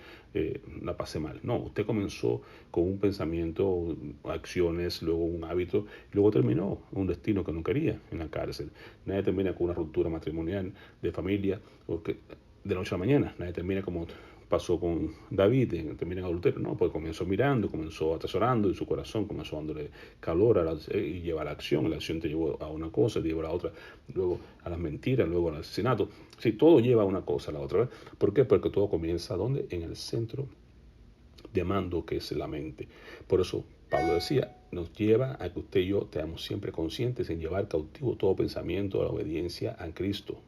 la pasé mal. No, usted comenzó con un pensamiento, acciones, luego un hábito, y luego terminó un destino que no quería en la cárcel. Nadie termina con una ruptura matrimonial, de familia, o que, de la noche a la mañana. Nadie termina como pasó con David, termina en adulterio. No, pues comenzó mirando, comenzó atesorando en su corazón, comenzó dándole calor y lleva a la acción te llevó a una cosa, te llevó a la otra, luego a las mentiras, luego al asesinato. Sí, todo lleva a una cosa a la otra, ¿verdad? ¿Por qué? Porque todo comienza, ¿dónde? En el centro de mando, que es la mente. Por eso Pablo decía, nos lleva a que usted y yo seamos siempre conscientes en llevar cautivo todo pensamiento a la obediencia a Cristo.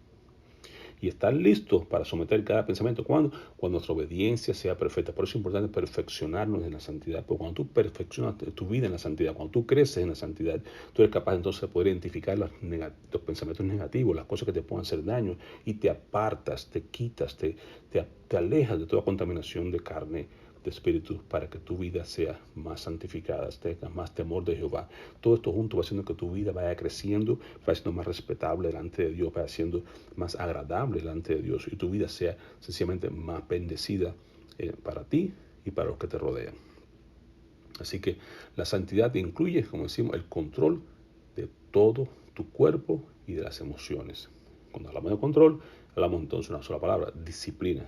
Y estar listos para someter cada pensamiento. ¿Cuándo? Cuando nuestra obediencia sea perfecta. Por eso es importante perfeccionarnos en la santidad. Porque cuando tú perfeccionas tu vida en la santidad, cuando tú creces en la santidad, tú eres capaz entonces de poder identificar los pensamientos negativos, las cosas que te puedan hacer daño, y te apartas, te quitas, te alejas de toda contaminación de carne, de espíritu, para que tu vida sea más santificada, tengas más temor de Jehová. Todo esto junto va haciendo que tu vida vaya creciendo, vaya siendo más respetable delante de Dios, vaya siendo más agradable delante de Dios, y tu vida sea sencillamente más bendecida para ti y para los que te rodean. Así que la santidad incluye, como decimos, el control de todo tu cuerpo y de las emociones. Cuando hablamos de control, hablamos entonces de una sola palabra, disciplina.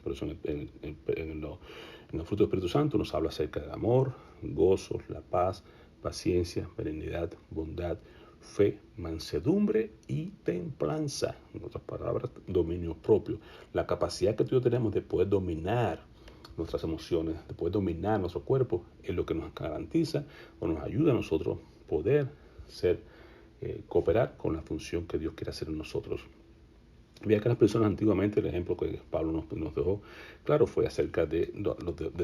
Por eso en los frutos del Espíritu Santo nos habla acerca del amor, gozo, la paz, paciencia, benignidad, bondad, fe, mansedumbre y templanza. En otras palabras, dominio propio. La capacidad que tú y yo tenemos de poder dominar nuestras emociones, de poder dominar nuestro cuerpo, es lo que nos garantiza o nos ayuda a nosotros poder cooperar con la función que Dios quiere hacer en nosotros. Veía que las personas antiguamente, el ejemplo que Pablo nos dejó, claro, fue acerca de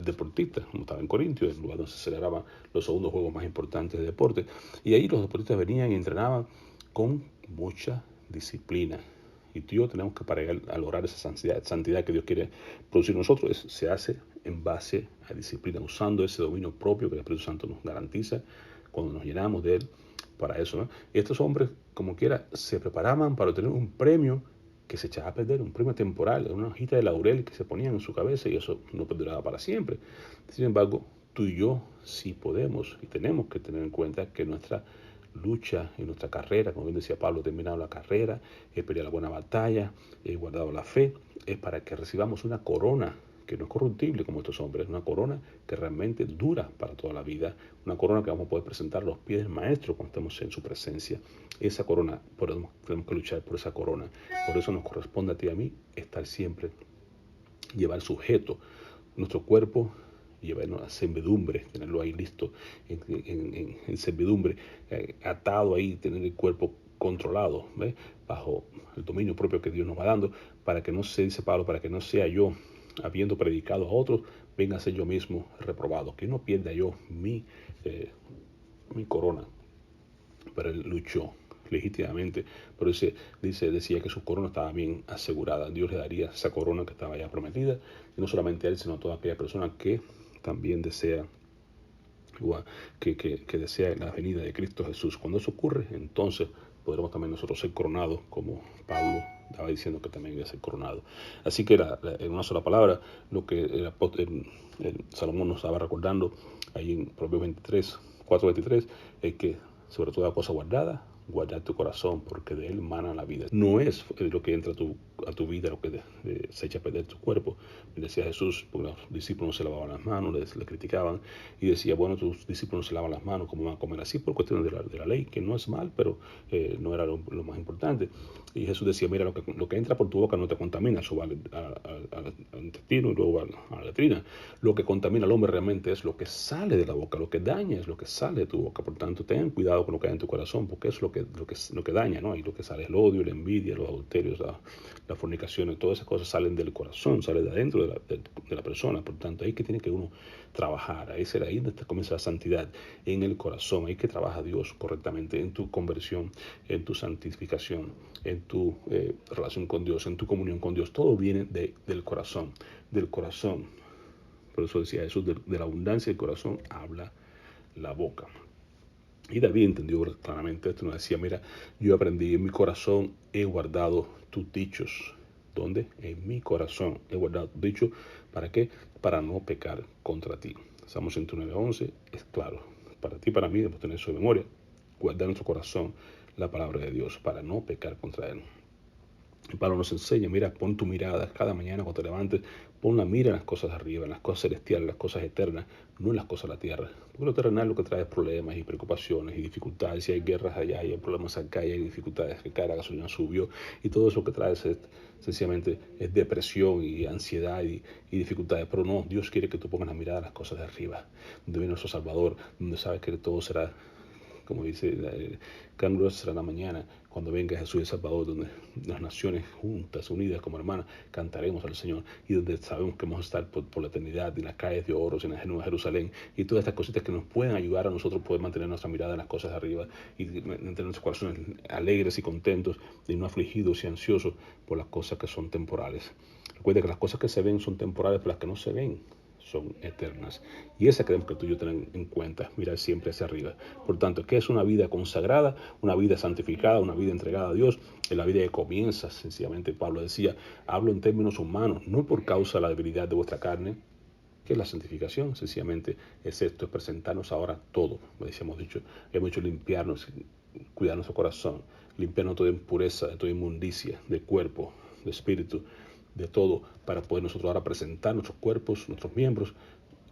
deportistas, como estaba en Corintios, el lugar donde se celebraban los segundos juegos más importantes de deporte. Y ahí los deportistas venían y entrenaban con mucha disciplina. Y tú y yo tenemos que, para a lograr esa santidad que Dios quiere producir en nosotros, se hace en base a disciplina, usando ese dominio propio que el Espíritu Santo nos garantiza cuando nos llenamos de él para eso, ¿no? Y estos hombres, como quiera, se preparaban para obtener un premio que se echaba a perder, un premio temporal, una hojita de laurel que se ponían en su cabeza y eso no perduraba para siempre. Sin embargo, tú y yo sí podemos y tenemos que tener en cuenta que nuestra lucha y nuestra carrera, como bien decía Pablo, he terminado la carrera, he peleado la buena batalla, he guardado la fe, es para que recibamos una corona que no es corruptible como estos hombres, una corona que realmente dura para toda la vida, una corona que vamos a poder presentar a los pies del Maestro cuando estemos en su presencia. Esa corona, tenemos que luchar por esa corona. Por eso nos corresponde a ti y a mí estar siempre, llevar sujeto nuestro cuerpo, llevarnos a servidumbre, tenerlo ahí listo en servidumbre, atado ahí, tener el cuerpo controlado, ¿ves? Bajo el dominio propio que Dios nos va dando, para que no se dice Pablo, para que no sea yo, habiendo predicado a otros, venga a ser yo mismo reprobado, que no pierda yo mi corona. Pero él luchó legítimamente, pero decía que su corona estaba bien asegurada. Dios le daría esa corona que estaba ya prometida, y no solamente a él, sino a toda aquella persona que también desea que desea la venida de Cristo Jesús. Cuando eso ocurre, entonces podremos también nosotros ser coronados, como Pablo estaba diciendo que también iba a ser coronado. Así que en una sola palabra, lo que el Salomón nos estaba recordando ahí en Proverbios 23, 4:23, es que sobre toda cosa guardada, guardar tu corazón, porque de él mana la vida. No es lo que entra a tu vida lo que se echa a perder tu cuerpo. Decía Jesús, porque los discípulos no se lavaban las manos, le criticaban, y decía, bueno, tus discípulos no se lavan las manos, ¿cómo van a comer así? Por cuestiones de la ley, que no es mal, pero no era lo más importante. Y Jesús decía, mira, lo que entra por tu boca no te contamina, eso va al intestino y luego a la letrina. Lo que contamina al hombre realmente es lo que sale de la boca, lo que daña es lo que sale de tu boca. Por tanto, ten cuidado con lo que hay en tu corazón, porque es lo que daña, ¿no? Y lo que sale es el odio, la envidia, los adulterios, las fornicaciones, todas esas cosas salen del corazón, salen de adentro de la persona. Por tanto, ahí que tiene que uno trabajar, ahí donde comienza la santidad, en el corazón, ahí que trabaja Dios correctamente, en tu conversión, en tu santificación, en tu relación con Dios, en tu comunión con Dios. Todo viene del corazón, del corazón. Por eso decía Jesús, de la abundancia del corazón habla la boca. Y David entendió claramente esto, nos decía, mira, yo aprendí en mi corazón, he guardado tus dichos. ¿Dónde? En mi corazón he guardado tus dichos. ¿Para qué? Para no pecar contra ti. Salmo 109:11 es claro. Para ti, para mí, debemos tener eso de memoria. Guardar en nuestro corazón la palabra de Dios para no pecar contra él. Y Pablo nos enseña, mira, pon tu mirada cada mañana cuando te levantes, pon la mira en las cosas de arriba, en las cosas celestiales, en las cosas eternas, no en las cosas de la tierra. Porque lo terrenal lo que trae es problemas y preocupaciones y dificultades. Si hay guerras allá, y hay problemas acá, y hay dificultades, que cae la gasolina subió, y todo eso que trae sencillamente es depresión y ansiedad y dificultades. Pero no, Dios quiere que tú pongas la mirada en las cosas de arriba, donde viene nuestro Salvador, donde sabes que todo será, como dice, gran gloria será la mañana cuando venga Jesús el Salvador, donde las naciones juntas, unidas como hermanas, cantaremos al Señor, y donde sabemos que vamos a estar por la eternidad en las calles de oro, en la Nueva Jerusalén, y todas estas cositas que nos pueden ayudar a nosotros poder mantener nuestra mirada en las cosas de arriba y mantener nuestros corazones alegres y contentos, y no afligidos y ansiosos por las cosas que son temporales. Recuerda que las cosas que se ven son temporales, pero las que no se ven son eternas. Y esa queremos que tú y yo tengan en cuenta, mirar siempre hacia arriba. Por tanto, ¿qué es una vida consagrada? Una vida santificada, una vida entregada a Dios. Es la vida que comienza, sencillamente, Pablo decía, hablo en términos humanos, no por causa de la debilidad de vuestra carne, que es la santificación, sencillamente es esto, es presentarnos ahora todo, como hemos dicho, limpiarnos, cuidar nuestro corazón, limpiarnos de toda impureza, de toda inmundicia, de cuerpo, de espíritu, de todo, para poder nosotros ahora presentar nuestros cuerpos, nuestros miembros,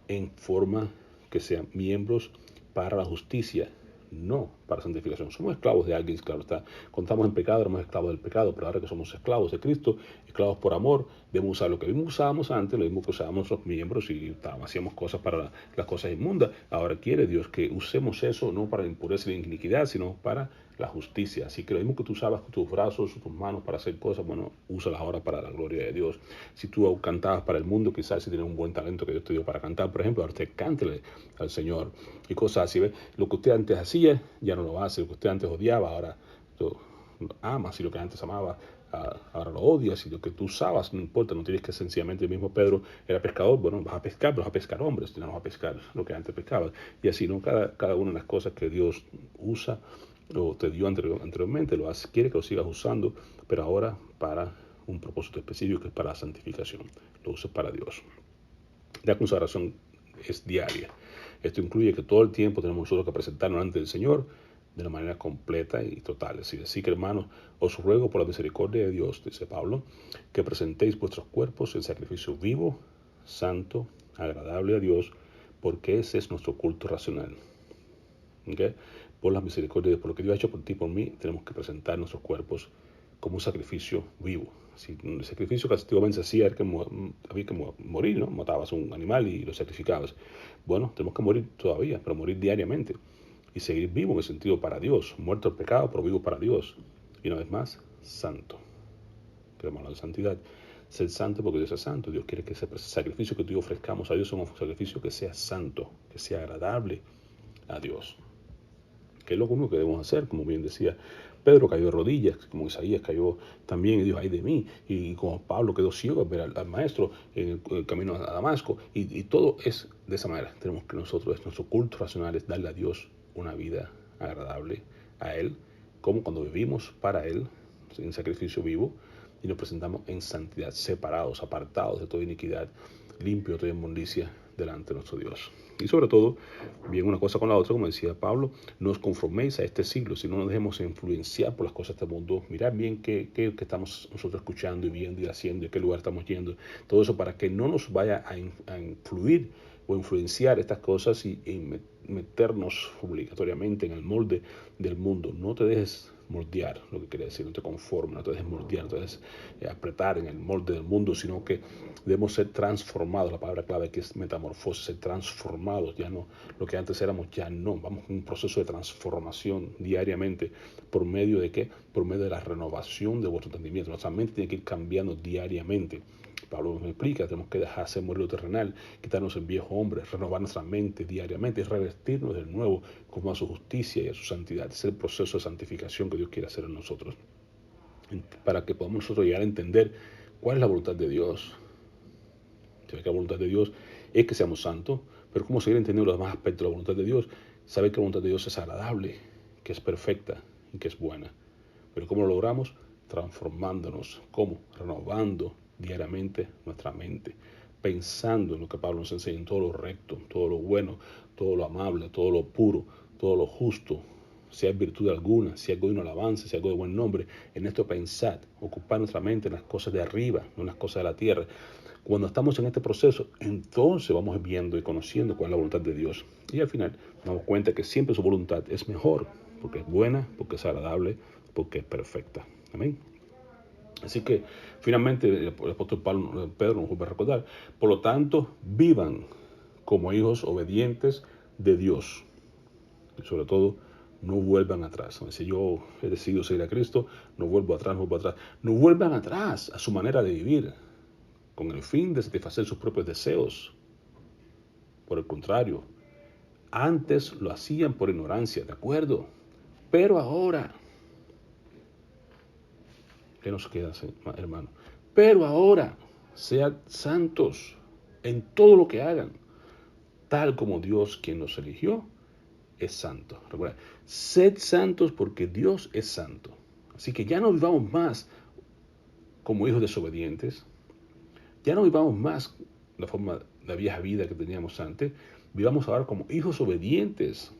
en forma que sean miembros para la justicia, no para santificación. Somos esclavos de alguien, claro está. Cuando estamos en pecado, éramos esclavos del pecado, pero ahora que somos esclavos de Cristo, esclavos por amor, debemos usar lo que mismo usábamos antes, lo mismo que usábamos nuestros miembros y hacíamos cosas para las cosas inmundas. Ahora quiere Dios que usemos eso no para la impureza y la iniquidad, sino para la justicia. Así que lo mismo que tú usabas tus brazos, tus manos para hacer cosas, bueno, úsalas ahora para la gloria de Dios. Si tú cantabas para el mundo, quizás si tienes un buen talento que Dios te dio para cantar, por ejemplo, ahora usted cántele al Señor y cosas así. ¿Ves? Lo que usted antes hacía, ya no lo hace. Lo que usted antes odiaba, ahora lo amas, y lo que antes amaba, ahora lo odias, y lo que tú usabas, no importa, no tienes que sencillamente, el mismo Pedro era pescador, bueno, vas a pescar hombres, no vas a pescar lo que antes pescabas, y así, ¿no? Cada una de las cosas que Dios usa o te dio anteriormente, quiere que lo sigas usando, pero ahora para un propósito específico que es para la santificación. Lo uses para Dios. La consagración es diaria. Esto incluye que todo el tiempo tenemos nosotros que presentarnos ante el Señor de una manera completa y total. Así que, hermanos, os ruego por la misericordia de Dios, dice Pablo, que presentéis vuestros cuerpos en sacrificio vivo, santo, agradable a Dios, porque ese es nuestro culto racional. ¿Okay? Por la misericordia de Dios, por lo que Dios ha hecho por ti y por mí, tenemos que presentar nuestros cuerpos como un sacrificio vivo. Si el sacrificio que antiguamente se hacía era que había que morir, ¿no? Matabas un animal y lo sacrificabas. Bueno, tenemos que morir todavía, pero morir diariamente y seguir vivo en el sentido para Dios, muerto al pecado, pero vivo para Dios. Y una vez más, santo. Queremos hablar de santidad. Ser santo porque Dios es santo. Dios quiere que ese sacrificio que tú ofrezcamos a Dios sea un sacrificio que sea santo, que sea agradable a Dios. Que es lo único que debemos hacer, como bien decía Pedro, cayó de rodillas, como Isaías cayó también y dijo, ay de mí, y como Pablo quedó ciego al ver al maestro en el camino a Damasco, y todo es de esa manera. Tenemos que nosotros, nuestro culto racional es darle a Dios una vida agradable a Él, como cuando vivimos para Él, en sacrificio vivo, y nos presentamos en santidad, separados, apartados de toda iniquidad, limpio de toda inmundicia delante de nuestro Dios. Y sobre todo, bien una cosa con la otra, como decía Pablo, no os conforméis a este siglo, sino nos dejemos influenciar por las cosas de este mundo, mirar bien qué estamos nosotros escuchando y viendo y haciendo, y qué lugar estamos yendo, todo eso para que no nos vaya a influir o influenciar estas cosas y meternos obligatoriamente en el molde del mundo. No te dejes moldear, lo que quiere decir, no te conformes, no te dejes moldear, no te dejes apretar en el molde del mundo, sino que debemos ser transformados. La palabra clave aquí es metamorfosis, ser transformados, ya no lo que antes éramos, ya no. Vamos en un proceso de transformación diariamente. ¿Por medio de qué? Por medio de la renovación de vuestro entendimiento. Nuestra mente tiene que ir cambiando diariamente. Pablo nos explica, tenemos que dejarse morir lo terrenal, quitarnos el viejo hombre, renovar nuestra mente diariamente y revestirnos del nuevo como a su justicia y a su santidad. Es el proceso de santificación que Dios quiere hacer en nosotros, para que podamos nosotros llegar a entender cuál es la voluntad de Dios. Saber que la voluntad de Dios es que seamos santos, pero cómo seguir entendiendo los demás aspectos de la voluntad de Dios, saber que la voluntad de Dios es agradable, que es perfecta y que es buena. Pero ¿cómo lo logramos? Transformándonos. ¿Cómo? Renovando diariamente nuestra mente, pensando en lo que Pablo nos enseña, en todo lo recto, todo lo bueno, todo lo amable, todo lo puro, todo lo justo, si hay virtud alguna, si hay algo de una alabanza, si hay algo de buen nombre, en esto pensad, ocupar nuestra mente en las cosas de arriba, no en las cosas de la tierra. Cuando estamos en este proceso, entonces vamos viendo y conociendo cuál es la voluntad de Dios. Y al final nos damos cuenta que siempre su voluntad es mejor, porque es buena, porque es agradable, porque es perfecta. Amén. Así que finalmente el apóstol Pedro nos vuelve a recordar, por lo tanto, vivan como hijos obedientes de Dios. Y sobre todo, no vuelvan atrás. Si yo he decidido seguir a Cristo, no vuelvo atrás, no vuelvo atrás. No vuelvan atrás a su manera de vivir, con el fin de satisfacer sus propios deseos. Por el contrario, antes lo hacían por ignorancia, ¿de acuerdo? Pero ahora, ¿qué nos queda, hermano? Pero ahora, sean santos en todo lo que hagan, tal como Dios, quien nos eligió, es santo. Recuerda, sed santos porque Dios es santo. Así que ya no vivamos más como hijos desobedientes, ya no vivamos más la vieja vida que teníamos antes, vivamos ahora como hijos obedientes.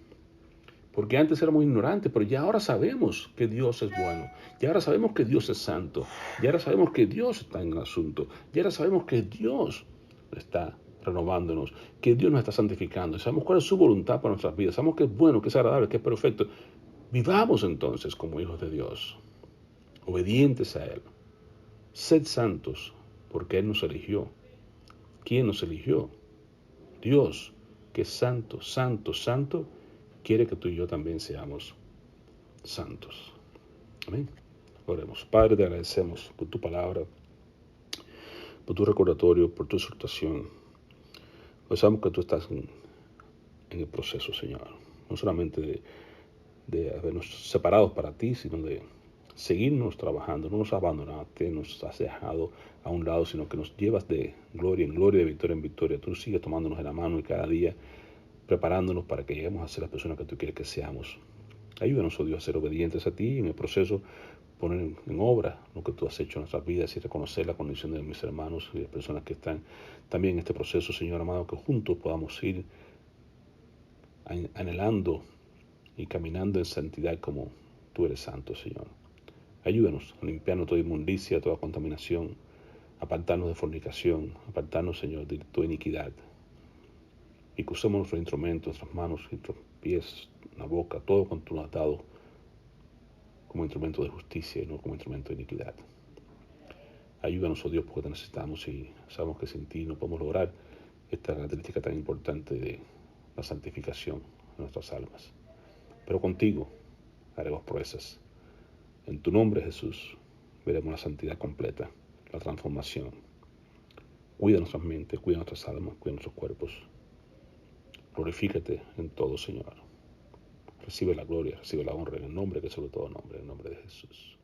Porque antes éramos ignorantes, pero ya ahora sabemos que Dios es bueno. Ya ahora sabemos que Dios es santo. Ya ahora sabemos que Dios está en el asunto. Ya ahora sabemos que Dios está renovándonos, que Dios nos está santificando. Sabemos cuál es su voluntad para nuestras vidas. Sabemos que es bueno, que es agradable, que es perfecto. Vivamos entonces como hijos de Dios, obedientes a Él. Sed santos, porque Él nos eligió. ¿Quién nos eligió? Dios, que es santo, santo, santo, quiere que tú y yo también seamos santos. Amén. Oremos. Padre, te agradecemos por tu palabra, por tu recordatorio, por tu exhortación. Pues sabemos que tú estás en el proceso, Señor. No solamente de habernos separados para ti, sino de seguirnos trabajando. No nos abandonaste, nos has dejado a un lado, sino que nos llevas de gloria en gloria, de victoria en victoria. Tú sigues tomándonos de la mano y cada día preparándonos para que lleguemos a ser las personas que tú quieres que seamos. Ayúdanos, oh Dios, a ser obedientes a ti en el proceso, poner en obra lo que tú has hecho en nuestras vidas y reconocer la condición de mis hermanos y de personas que están también en este proceso, Señor amado, que juntos podamos ir anhelando y caminando en santidad como tú eres santo, Señor. Ayúdanos a limpiarnos toda inmundicia, toda contaminación, apartarnos de fornicación, apartarnos, Señor, de toda iniquidad. Y que usemos nuestros instrumentos, nuestras manos, nuestros pies, la boca, todo cuanto nos has dado como instrumento de justicia y no como instrumento de iniquidad. Ayúdanos, oh Dios, porque te necesitamos y sabemos que sin ti no podemos lograr esta característica tan importante de la santificación de nuestras almas. Pero contigo haremos proezas. En tu nombre, Jesús, veremos la santidad completa, la transformación. Cuida nuestras mentes, cuida nuestras almas, cuida nuestros cuerpos. Glorifícate en todo, Señor. Recibe la gloria, recibe la honra en el nombre que sobre todo nombre, en el nombre de Jesús.